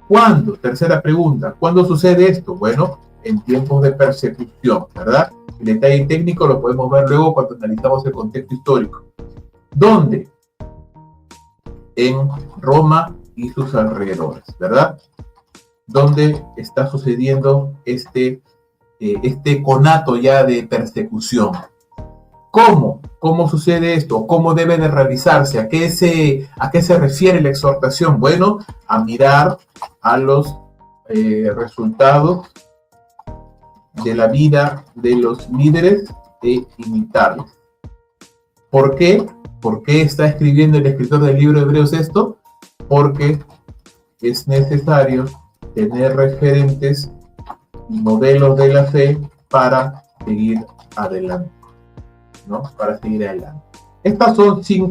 ¿Cuándo? Tercera pregunta, ¿cuándo sucede esto? Bueno, en tiempos de persecución, ¿verdad? El detalle técnico lo podemos ver luego cuando analizamos el contexto histórico. ¿Dónde? En Roma y sus alrededores, ¿verdad? ¿Dónde está sucediendo este conato ya de persecución? ¿Cómo? ¿Cómo sucede esto? ¿Cómo debe de realizarse? ¿A qué se refiere la exhortación? Bueno, a mirar a los resultados de la vida de los líderes e imitarlos. ¿Por qué? ¿Por qué está escribiendo el escritor del libro de Hebreos esto? Porque es necesario tener referentes y modelos de la fe para seguir adelante, ¿no? Para seguir adelante. Estas son siete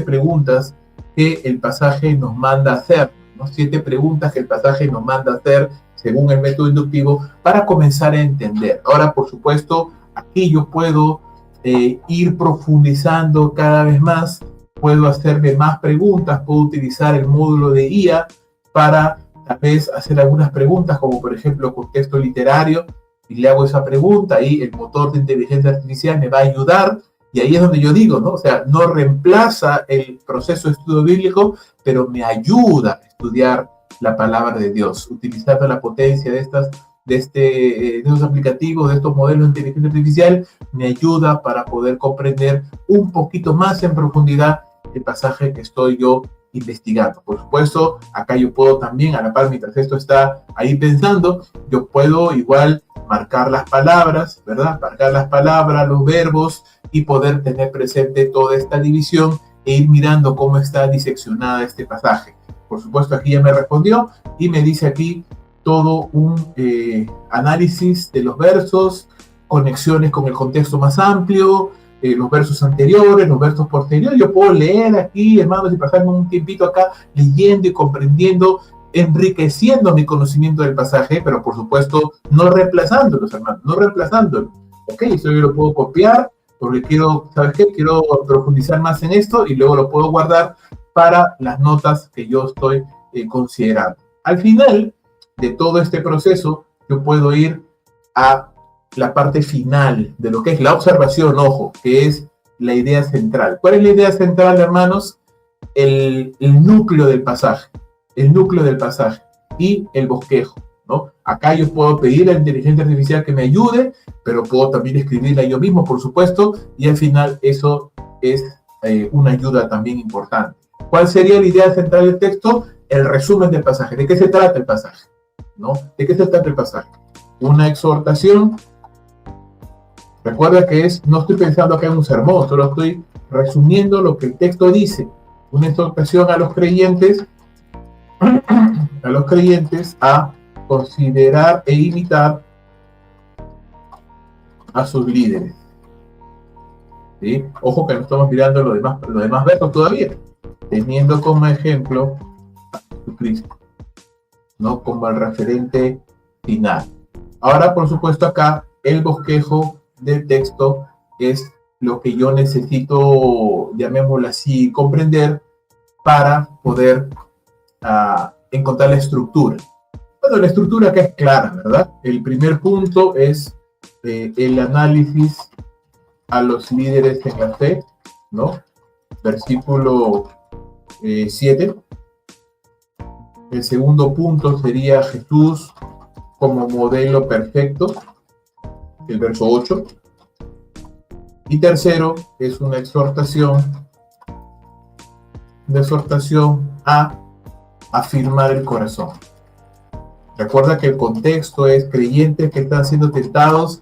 preguntas que el pasaje nos manda hacer, ¿no? 7 preguntas que el pasaje nos manda hacer según el método inductivo para comenzar a entender. Ahora, por supuesto, aquí yo puedo ir profundizando cada vez más, puedo hacerme más preguntas, puedo utilizar el módulo de IA para tal vez hacer algunas preguntas, como por ejemplo contexto literario, y le hago esa pregunta y el motor de inteligencia artificial me va a ayudar, y ahí es donde yo digo, ¿no? O sea, no reemplaza el proceso de estudio bíblico, pero me ayuda a estudiar la palabra de Dios, utilizando la potencia de estos aplicativos, de estos modelos de inteligencia artificial, me ayuda para poder comprender un poquito más en profundidad el pasaje que estoy yo investigando. Por supuesto, acá yo puedo también, a la par, mientras esto está ahí pensando, yo puedo igual marcar las palabras, ¿verdad? Marcar las palabras, los verbos, y poder tener presente toda esta división e ir mirando cómo está diseccionada este pasaje. Por supuesto, aquí ya me respondió y me dice aquí todo un análisis de los versos, conexiones con el contexto más amplio, los versos anteriores, los versos posteriores. Yo puedo leer aquí, hermanos, y pasarme un tiempito acá leyendo y comprendiendo, enriqueciendo mi conocimiento del pasaje, pero por supuesto no reemplazándolos, hermanos, no reemplazándolos. Ok, eso yo lo puedo copiar porque quiero, ¿sabes qué? Quiero profundizar más en esto y luego lo puedo guardar para las notas que yo estoy considerando. Al final de todo este proceso, yo puedo ir a la parte final de lo que es la observación, ojo, que es la idea central. ¿Cuál es la idea central, hermanos? El núcleo del pasaje, y el bosquejo, ¿no? Acá yo puedo pedir a la inteligencia artificial que me ayude, pero puedo también escribirla yo mismo, por supuesto, y al final eso es una ayuda también importante. ¿Cuál sería la idea central del texto? El resumen del pasaje. ¿De qué se trata el pasaje? ¿No? ¿De qué se trata el pasaje? Una exhortación. Recuerda que no estoy pensando acá en un sermón, solo estoy resumiendo lo que el texto dice. Una exhortación a los creyentes, a considerar e imitar a sus líderes. ¿Sí? Ojo que no estamos mirando los demás versos todavía, teniendo como ejemplo a Jesucristo, ¿no? Como el referente final. Ahora, por supuesto, acá el bosquejo del texto es lo que yo necesito, llamémoslo así, comprender para poder encontrar la estructura. Bueno, la estructura acá es clara, ¿verdad? El primer punto es el análisis a los líderes en la fe, ¿no? Versículo 7. El segundo punto sería Jesús como modelo perfecto, el verso 8. Y tercero es una exhortación a afirmar el corazón. Recuerda que el contexto es creyentes que están siendo tentados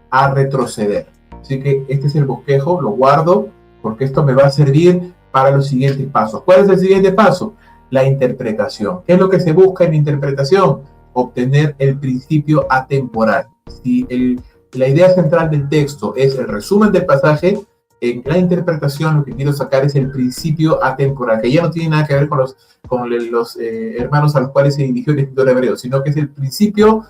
a retroceder. Así que este es el bosquejo, lo guardo, porque esto me va a servir para los siguientes pasos. ¿Cuál es el siguiente paso? La interpretación. ¿Qué es lo que se busca en la interpretación? Obtener el principio atemporal. Si la idea central del texto es el resumen del pasaje, en la interpretación lo que quiero sacar es el principio atemporal, que ya no tiene nada que ver con los hermanos a los cuales se dirigió el escritor hebreo, sino que es el principio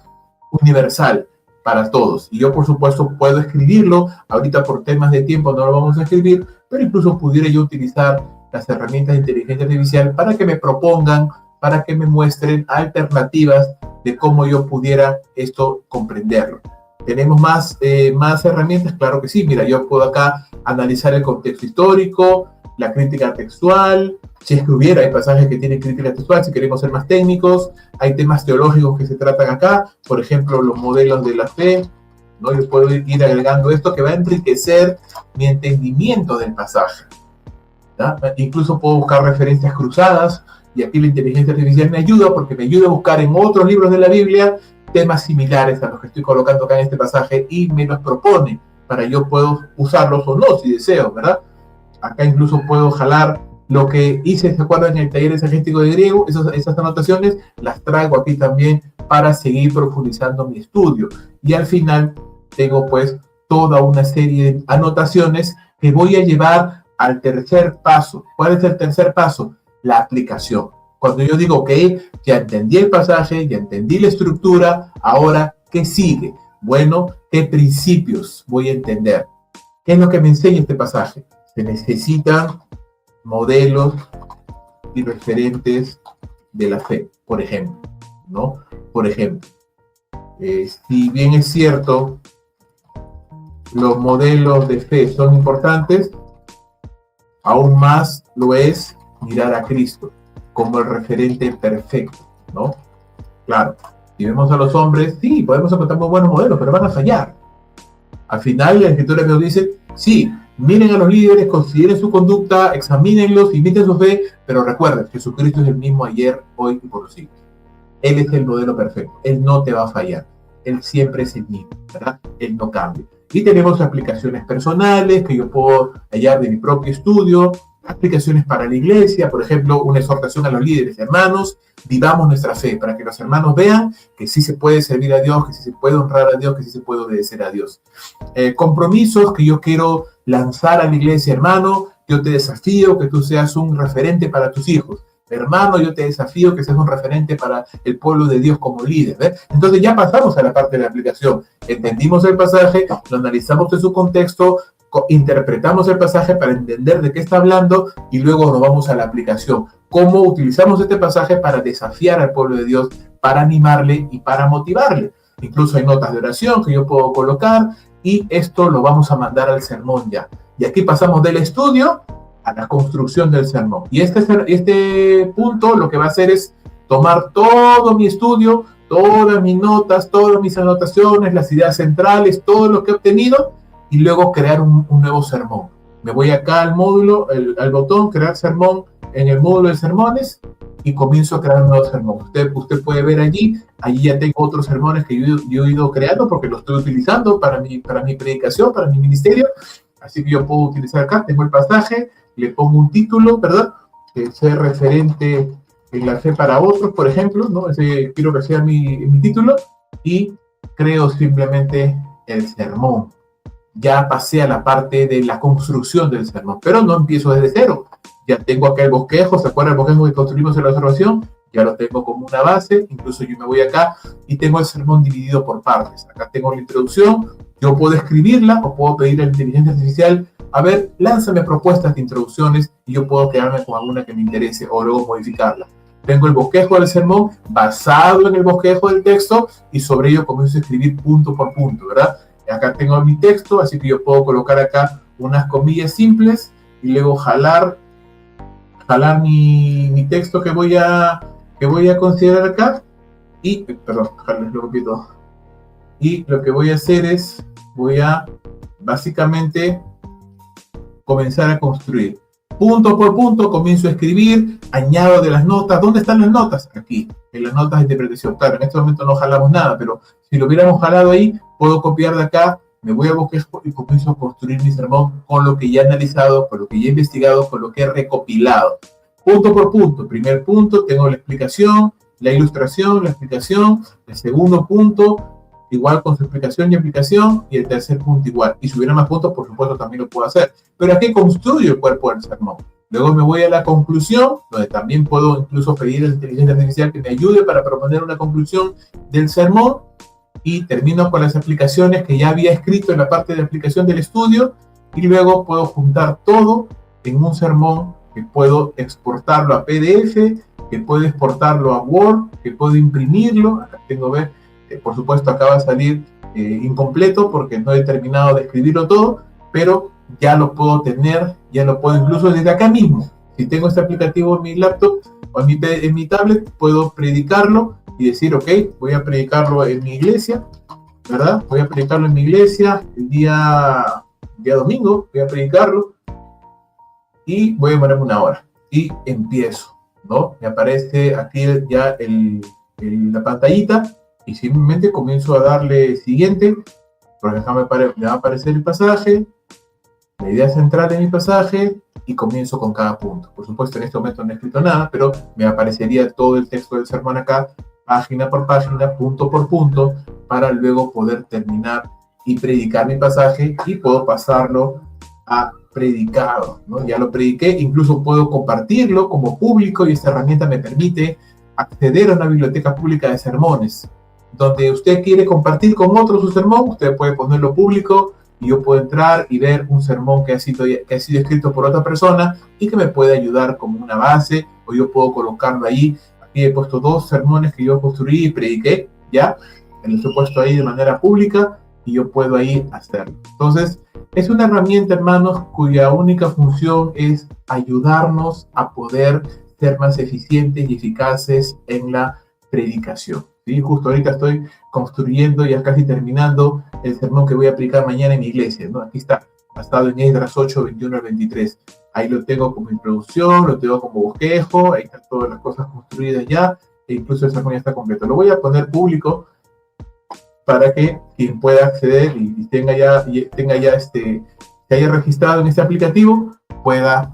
universal para todos. Y yo, por supuesto, puedo escribirlo. Ahorita por temas de tiempo no lo vamos a escribir, pero incluso pudiera yo utilizar las herramientas de inteligencia artificial para que me propongan, para que me muestren alternativas de cómo yo pudiera esto comprenderlo. ¿Tenemos más herramientas? Claro que sí. Mira, yo puedo acá analizar el contexto histórico, la crítica textual, si es que hubiera, hay pasajes que tienen crítica textual, si queremos ser más técnicos, hay temas teológicos que se tratan acá, por ejemplo, los modelos de la fe, ¿no? Yo puedo ir agregando esto que va a enriquecer mi entendimiento del pasaje, ¿ya? Incluso puedo buscar referencias cruzadas, y aquí la inteligencia artificial me ayuda, porque me ayuda a buscar en otros libros de la Biblia temas similares a los que estoy colocando acá en este pasaje y me los propone para yo puedo usarlos o no, si deseo, ¿verdad? Acá incluso puedo jalar lo que hice, ¿se acuerdan? En el taller exegético de griego, esas anotaciones las traigo aquí también para seguir profundizando mi estudio. Y al final tengo pues toda una serie de anotaciones que voy a llevar al tercer paso. ¿Cuál es el tercer paso? La aplicación. Cuando yo digo, ok, ya entendí el pasaje, ya entendí la estructura, ahora, ¿qué sigue? Bueno, ¿qué principios voy a entender? ¿Qué es lo que me enseña este pasaje? Se necesitan modelos y referentes de la fe, por ejemplo, ¿no? Por ejemplo, si bien es cierto, los modelos de fe son importantes, aún más lo es mirar a Cristo como el referente perfecto, ¿no? Claro, si vemos a los hombres, sí, podemos encontrar muy buenos modelos, pero van a fallar. Al final, la Escritura nos dice, sí, miren a los líderes, consideren su conducta, examínenlos, imiten su fe, pero recuerden, Jesucristo es el mismo ayer, hoy y por los siglos. Él es el modelo perfecto, Él no te va a fallar, Él siempre es el mismo, ¿verdad? Él no cambia. Y tenemos aplicaciones personales que yo puedo hallar de mi propio estudio, aplicaciones para la iglesia, por ejemplo, una exhortación a los líderes, hermanos, vivamos nuestra fe, para que los hermanos vean que sí se puede servir a Dios, que sí se puede honrar a Dios, que sí se puede obedecer a Dios. Compromisos que yo quiero lanzar a la iglesia, hermano, yo te desafío que tú seas un referente para tus hijos. Hermano, yo te desafío que seas un referente para el pueblo de Dios como líder. ¿Ves? Entonces ya pasamos a la parte de la aplicación. Entendimos el pasaje, lo analizamos en su contexto, interpretamos el pasaje para entender de qué está hablando y luego nos vamos a la aplicación. Cómo utilizamos este pasaje para desafiar al pueblo de Dios, para animarle y para motivarle. Incluso hay notas de oración que yo puedo colocar y esto lo vamos a mandar al sermón ya. Y aquí pasamos del estudio a la construcción del sermón. Y este punto lo que va a hacer es tomar todo mi estudio, todas mis notas, todas mis anotaciones, las ideas centrales, todo lo que he obtenido y luego crear un nuevo sermón. Me voy acá al módulo, al botón, crear sermón en el módulo de sermones y comienzo a crear un nuevo sermón. Usted puede ver allí ya tengo otros sermones que yo he ido creando porque los estoy utilizando para mi predicación, para mi ministerio. Así que yo puedo utilizar acá, tengo el pasaje, le pongo un título, ¿verdad? Que sea referente en la fe para otros, por ejemplo, ¿no? Ese quiero que sea mi título y creo simplemente el sermón. Ya pasé a la parte de la construcción del sermón, pero no empiezo desde cero. Ya tengo acá el bosquejo, ¿se acuerdan el bosquejo que construimos en la observación? Ya lo tengo como una base, incluso yo me voy acá y tengo el sermón dividido por partes. Acá tengo la introducción, yo puedo escribirla o puedo pedir a la inteligencia artificial, a ver, lánzame propuestas de introducciones y yo puedo quedarme con alguna que me interese o luego modificarla. Tengo el bosquejo del sermón basado en el bosquejo del texto y sobre ello comienzo a escribir punto por punto, ¿verdad? Acá tengo mi texto, así que yo puedo colocar acá unas comillas simples y luego jalar mi texto que voy a considerar acá y, perdón, lo repito. Y lo que voy a hacer es, voy a básicamente comenzar a construir. Punto por punto comienzo a escribir, añado de las notas. ¿Dónde están las notas? Aquí, en las notas de interpretación. Claro, en este momento no jalamos nada, pero si lo hubiéramos jalado ahí, puedo copiar de acá, me voy a bosquejo y comienzo a construir mi sermón con lo que ya he analizado, con lo que ya he investigado, con lo que he recopilado. Punto por punto. Primer punto, tengo la explicación, la ilustración, la explicación. El segundo punto, igual con su explicación y aplicación, y el tercer punto igual. Y si hubiera más puntos, por supuesto, también lo puedo hacer. Pero aquí construyo el cuerpo del sermón. Luego me voy a la conclusión, donde también puedo incluso pedir a la inteligencia artificial que me ayude para proponer una conclusión del sermón, y termino con las aplicaciones que ya había escrito en la parte de aplicación del estudio, y luego puedo juntar todo en un sermón que puedo exportarlo a PDF, que puedo exportarlo a Word, que puedo imprimirlo. Acá tengo, ver, por supuesto acá va a salir incompleto porque no he terminado de escribirlo todo, pero ya lo puedo tener, ya lo puedo incluso desde acá mismo. Si tengo este aplicativo en mi laptop o en mi tablet, puedo predicarlo y decir, ok, voy a predicarlo en mi iglesia, ¿verdad? Voy a predicarlo en mi iglesia el día domingo, voy a predicarlo y voy a ponerme una hora y empiezo, ¿no? Me aparece aquí ya la pantallita y simplemente comienzo a darle siguiente, porque acá me va a aparecer el pasaje, la idea central de mi pasaje, y comienzo con cada punto. Por supuesto, en este momento no he escrito nada, pero me aparecería todo el texto del sermón acá, página por página, punto por punto, para luego poder terminar y predicar mi pasaje, y puedo pasarlo a predicado, ¿no? Ya lo prediqué, incluso puedo compartirlo como público, y esta herramienta me permite acceder a una biblioteca pública de sermones. Donde usted quiere compartir con otros su sermón, usted puede ponerlo público, y yo puedo entrar y ver un sermón que ha sido escrito por otra persona y que me puede ayudar como una base, o yo puedo colocarlo ahí. Aquí he puesto 2 sermones que yo construí y prediqué, ¿ya? Los he puesto ahí de manera pública y yo puedo ahí hacerlo. Entonces, es una herramienta, hermanos, cuya única función es ayudarnos a poder ser más eficientes y eficaces en la predicación. ¿Sí? Justo ahorita estoy construyendo, ya casi terminando, el sermón que voy a aplicar mañana en mi iglesia, ¿no? Aquí está, basado en Esdras 8, 21 al 23. Ahí lo tengo como introducción, lo tengo como bosquejo, ahí están todas las cosas construidas ya, e incluso el sermón ya está completo. Lo voy a poner público para que quien pueda acceder y tenga ya se haya registrado en este aplicativo, pueda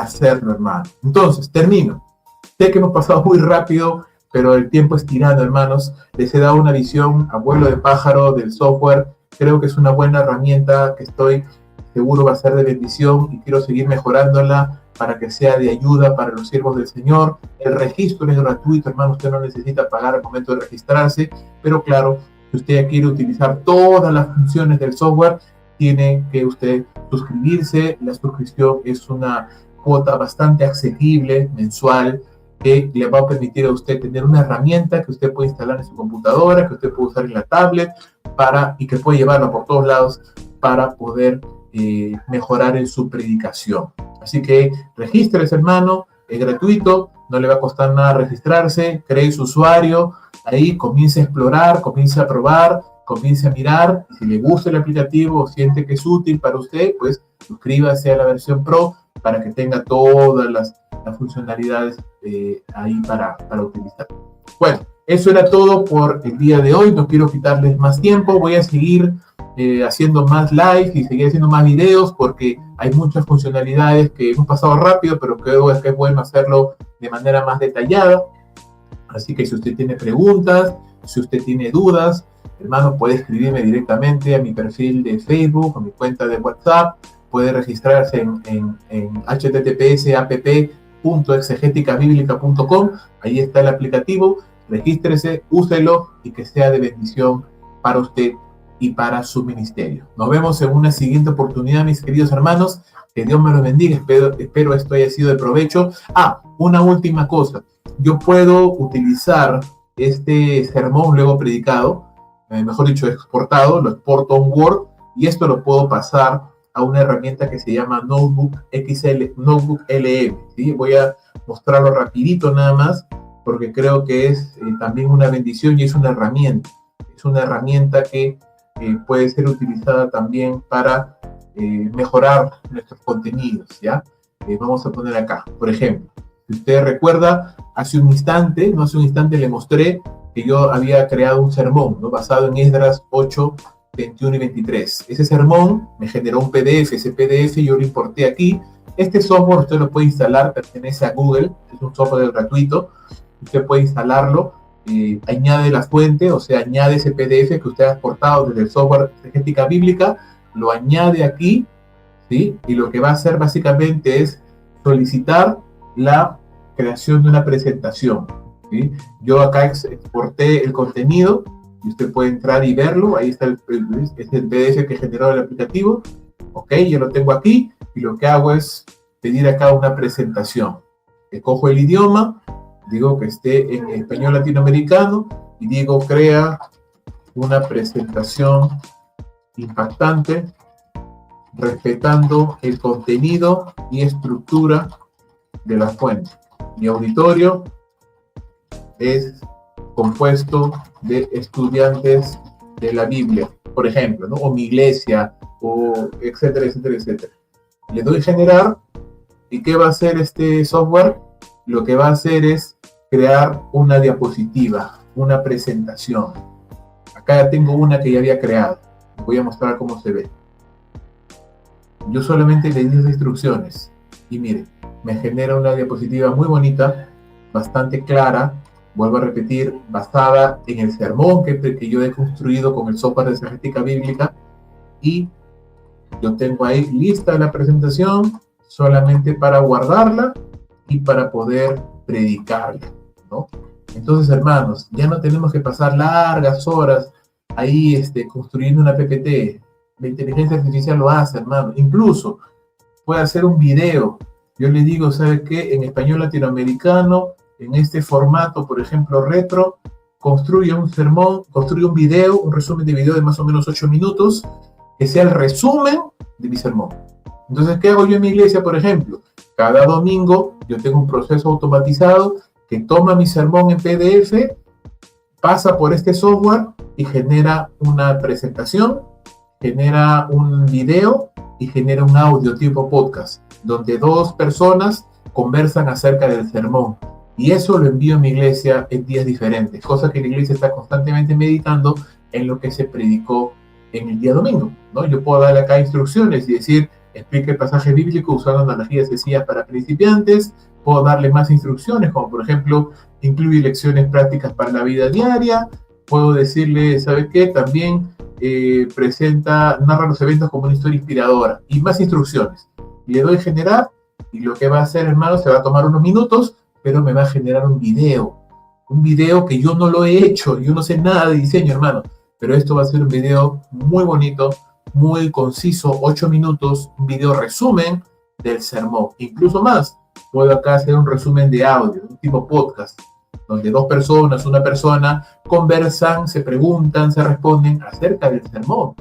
hacerlo, hermano. Entonces, termino. Sé que hemos pasado muy rápido, pero el tiempo es tirano, hermanos. Les he dado una visión a vuelo de pájaro del software. Creo que es una buena herramienta que estoy seguro va a ser de bendición, y quiero seguir mejorándola para que sea de ayuda para los siervos del Señor. El registro es gratuito, hermano. Usted no necesita pagar al momento de registrarse, pero claro, si usted quiere utilizar todas las funciones del software, tiene que usted suscribirse. La suscripción es una cuota bastante asequible mensual, que le va a permitir a usted tener una herramienta que usted puede instalar en su computadora, que usted puede usar en la tablet, y que puede llevarla por todos lados para poder mejorar en su predicación. Así que regístrese, hermano, es gratuito, no le va a costar nada registrarse, cree su usuario, ahí comience a explorar, comience a probar, comience a mirar. Si le gusta el aplicativo o siente que es útil para usted, pues suscríbase a la versión Pro para que tenga todas las funcionalidades ahí para utilizar. Bueno, eso era todo por el día de hoy. No quiero quitarles más tiempo. Voy a seguir haciendo más live y seguir haciendo más videos, porque hay muchas funcionalidades que hemos pasado rápido, pero creo que es bueno hacerlo de manera más detallada. Así que si usted tiene preguntas, si usted tiene dudas, hermano, puede escribirme directamente a mi perfil de Facebook, a mi cuenta de WhatsApp. Puede registrarse en https://app.exegeticabiblica.com. Ahí está el aplicativo. Regístrese, úselo, y que sea de bendición para usted y para su ministerio. Nos vemos en una siguiente oportunidad, mis queridos hermanos. Que Dios me los bendiga. Espero esto haya sido de provecho. Una última cosa. Yo puedo utilizar este sermón luego predicado, mejor dicho, exportado, lo exporto a un Word, y esto lo puedo pasar a una herramienta que se llama Notebook LM. ¿Sí? Voy a mostrarlo rapidito nada más, porque creo que es también una bendición, y es una herramienta. Es una herramienta que puede ser utilizada también para mejorar nuestros contenidos, ¿ya? Vamos a poner acá, por ejemplo, si usted recuerda, hace un instante le mostré que yo había creado un sermón, ¿no? Basado en Esdras 8, 21 y 23. Ese sermón me generó un PDF, ese PDF yo lo importé aquí. Este software usted lo puede instalar, pertenece a Google, es un software gratuito, usted puede instalarlo, añade la fuente, o sea, añade ese PDF que usted ha exportado desde el software Exegética Bíblica, lo añade aquí, ¿sí? Y lo que va a hacer básicamente es solicitar la creación de una presentación, ¿sí? Yo acá exporté el contenido, y usted puede entrar y verlo. Ahí está el PDF que generó el aplicativo. Ok, yo lo tengo aquí, y lo que hago es pedir acá una presentación. Escojo el idioma, digo que esté en español latinoamericano, y digo crea una presentación impactante, respetando el contenido y estructura de la fuente. Mi auditorio es compuesto de estudiantes de la Biblia, por ejemplo, ¿no? O mi iglesia, o etcétera, etcétera, etcétera. Le doy generar, y ¿qué va a hacer este software? Lo que va a hacer es crear una diapositiva. una presentación. Acá tengo una que ya había creado. Voy a mostrar cómo se ve. Yo solamente le di las instrucciones y mire, me genera una diapositiva muy bonita, bastante clara, vuelvo a repetir, basada en el sermón que yo he construido con el software de exegética bíblica, y yo tengo ahí lista la presentación solamente para guardarla y para poder predicarla, ¿no? Entonces, hermanos, ya no tenemos que pasar largas horas ahí construyendo una PPT. La inteligencia artificial lo hace, hermano. Incluso puede hacer un video. Yo le digo, ¿sabe qué? En español latinoamericano, en este formato, por ejemplo, retro, construye un sermón, construye un video, un resumen de video de más o menos 8 minutos, que sea el resumen de mi sermón. Entonces, ¿qué hago yo en mi iglesia, por ejemplo? Cada domingo yo tengo un proceso automatizado que toma mi sermón en PDF, pasa por este software y genera una presentación, genera un video y genera un audio tipo podcast, donde 2 personas conversan acerca del sermón. Y eso lo envío a mi iglesia en días diferentes, cosa que la iglesia está constantemente meditando en lo que se predicó en el día domingo, ¿no? Yo puedo darle acá instrucciones y decir, explique el pasaje bíblico usando analogías sencillas para principiantes. Puedo darle más instrucciones, como por ejemplo, incluye lecciones prácticas para la vida diaria. Puedo decirle, ¿sabe qué? También narra los eventos como una historia inspiradora y más instrucciones. Le doy generar y lo que va a hacer, hermano, se va a tomar unos minutos, pero me va a generar un video que yo no lo he hecho, yo no sé nada de diseño, hermano, pero esto va a ser un video muy bonito, muy conciso, 8 minutos, un video resumen del sermón, incluso más. Puedo acá hacer un resumen de audio, un tipo podcast, donde 2 personas, una persona, conversan, se preguntan, se responden acerca del sermón,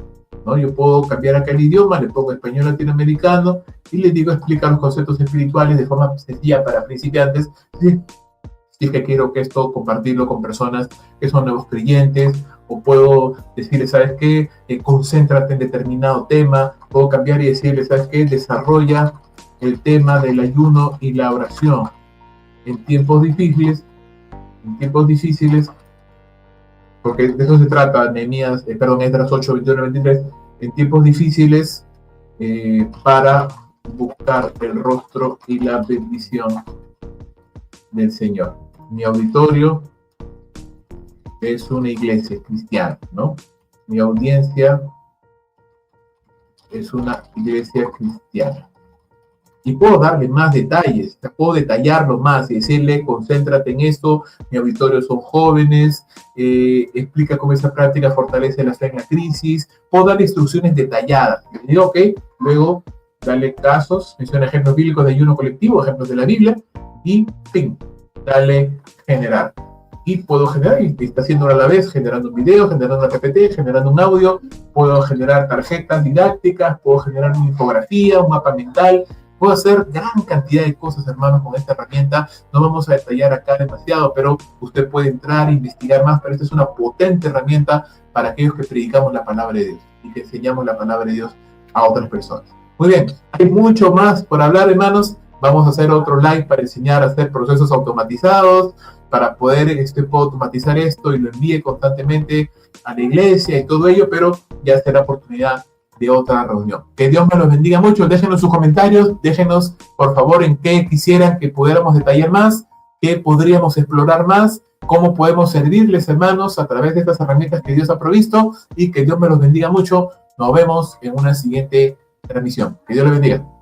¿no? Yo puedo cambiar acá el idioma, le pongo español latinoamericano y le digo explicar los conceptos espirituales de forma sencilla para principiantes. Si es que quiero que esto compartirlo con personas que son nuevos creyentes, o puedo decirle, ¿sabes qué? Concéntrate en determinado tema. Puedo cambiar y decirle, ¿sabes qué? Desarrolla el tema del ayuno y la oración en tiempos difíciles, porque de eso se trata, Esdras 8, 21, 23, en tiempos difíciles, para buscar el rostro y la bendición del Señor. Mi auditorio es una iglesia cristiana, ¿no? Mi audiencia es una iglesia cristiana. Y puedo darle más detalles, puedo detallarlo más y decirle, concéntrate en esto, mi auditorio son jóvenes, explica cómo esa práctica fortalece la fe en la crisis. Puedo darle instrucciones detalladas. Le digo, ok, luego dale casos, menciona ejemplos bíblicos de ayuno colectivo, ejemplos de la Biblia, y fin, dale generar. Y puedo generar, y está haciéndolo a la vez, generando un video, generando una PPT, generando un audio, puedo generar tarjetas didácticas, puedo generar una infografía, un mapa mental. Puedo hacer gran cantidad de cosas, hermanos, con esta herramienta. No vamos a detallar acá demasiado, pero usted puede entrar e investigar más. Pero esta es una potente herramienta para aquellos que predicamos la palabra de Dios y que enseñamos la palabra de Dios a otras personas. Muy bien, hay mucho más por hablar, hermanos. Vamos a hacer otro live para enseñar a hacer procesos automatizados, para poder puedo automatizar esto y lo envíe constantemente a la iglesia y todo ello, pero ya será oportunidad de otra reunión. Que Dios me los bendiga mucho. Déjenos sus comentarios, déjenos por favor en qué quisieran que pudiéramos detallar más, qué podríamos explorar más, cómo podemos servirles, hermanos, a través de estas herramientas que Dios ha provisto, y que Dios me los bendiga mucho. Nos vemos en una siguiente transmisión. Que Dios les bendiga.